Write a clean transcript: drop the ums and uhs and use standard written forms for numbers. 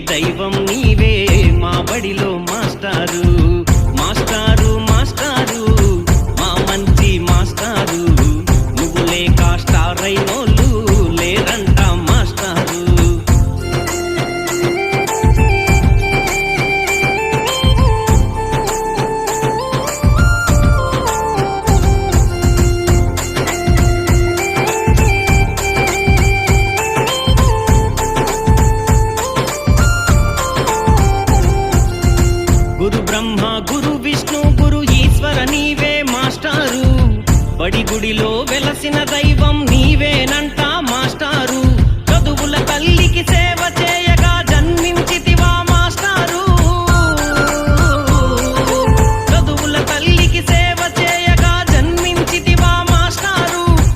దైవం నీవే మా బడిలో మాస్టారు మాస్టారు మాస్టారు మా మంచి మాస్టారు నువ్వు లేక స్టార్ అయినోళ్ళు లేరంట మాస్టారు. గురు బ్రహ్మ గురు విష్ణు గురు ఈశ్వర నీవే మాస్టారు బడి గుడిలో వెలసిన దైవం నీవేనంట